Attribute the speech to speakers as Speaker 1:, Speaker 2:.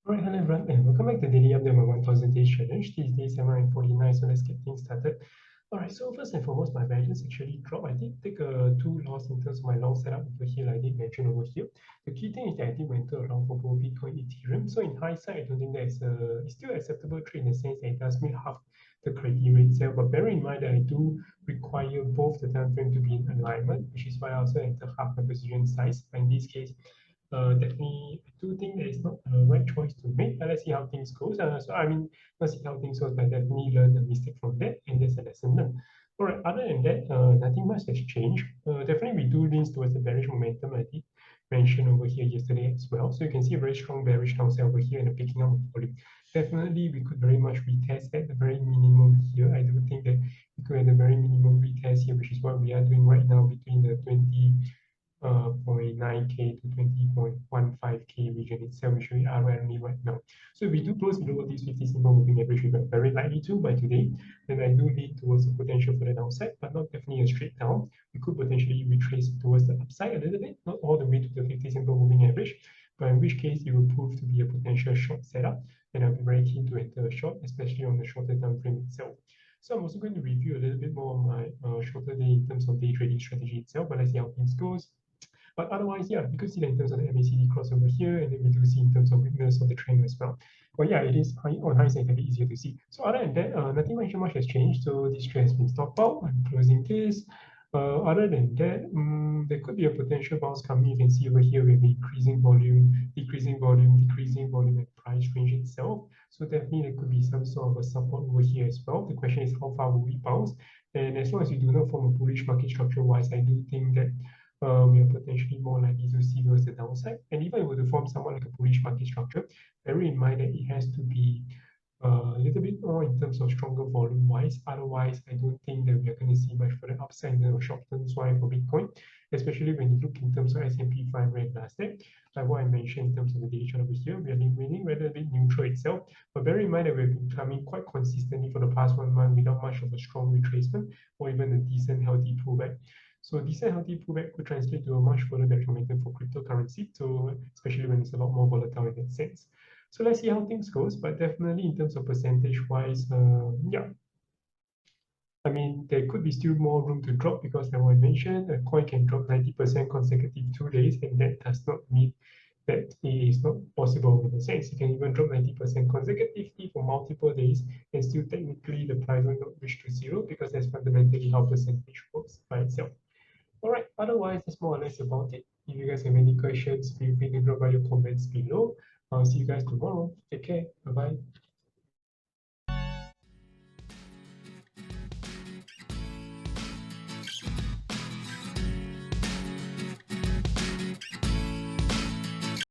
Speaker 1: Alright, hello everyone, and welcome back to Daily Update my 1000 Days Challenge. This is day 749, so let's get things started. Alright, so first and foremost, my values actually dropped. I did take two loss in terms of my long setup over here, like I did mention over here. The key thing is that I did enter around for both Bitcoin and Ethereum. So in hindsight, I don't think that it's still acceptable trade in the sense that it does meet half the criteria itself. But bear in mind that I do require both the time frame to be in alignment, which is why I also enter half my position size. In this case, definitely I do think that it's not the right choice to make. But let's see how things goes. So I mean, let's see how things goes. But definitely learn the mistake from that, and there's a lesson learned. All right. Other than that, nothing much has changed. Definitely, we do lean towards the bearish momentum. I did mention over here yesterday as well. So you can see a very strong bearish downside over here and a picking up of volume. Definitely, we could very much retest at the very minimum here. I do think that we could at the very minimum retest here, which is what we are doing right now between the 20.9K to 20.15K region itself, which we are currently right now. So if we do close below this 50 simple moving average, we are very likely to by today, then I do lead towards the potential for the downside, but not definitely a straight down. We could potentially retrace towards the upside a little bit, not all the way to the 50 simple moving average, but in which case it will prove to be a potential short setup, and I'll be very keen to enter a short, especially on the shorter time frame itself. So I'm also going to review a little bit more on my shorter day in terms of day trading strategy itself, but let's see how things goes. But otherwise, yeah, you could see that in terms of the MACD crossover here, and then we do see in terms of weakness of the trend as well. But yeah, it is on hindsight can be easier to see. So other than that, nothing much has changed. So this trend has been stopped out. I'm closing this. Other than that, there could be a potential bounce coming. You can see over here we have increasing volume, decreasing volume, decreasing volume, and price range itself. So definitely there could be some sort of a support over here as well. The question is how far will we bounce? And as long as you do not form a bullish market structure wise, I do think that we are potentially more likely to see towards the downside. And even if it were to form somewhat like a bullish market structure, bear in mind that it has to be a little bit more in terms of stronger volume wise. Otherwise, I don't think that we are going to see much further upside in the short term swing for Bitcoin, especially when you look in terms of S&P 500 and Nasdaq. Like what I mentioned in terms of the daily chart over here, we are remaining relatively neutral itself. But bear in mind that we've been coming quite consistently for the past 1 month without much of a strong retracement or even a decent healthy pullback. So decent healthy pullback could translate to a much further bearish momentum for cryptocurrency, so especially when it's a lot more volatile in that sense. So let's see how things goes, but definitely in terms of percentage wise, yeah, I mean, there could be still more room to drop because, like I mentioned, a coin can drop 90% consecutive 2 days, and that does not mean that it is not possible in a sense. You can even drop 90% consecutively for multiple days, and still technically the price will not reach to zero because that's fundamentally how percentage works by itself. All right, otherwise, that's more or less about it. If you guys have any questions, feel free to drop by your comments below. I'll see you guys tomorrow. Take care. Bye bye.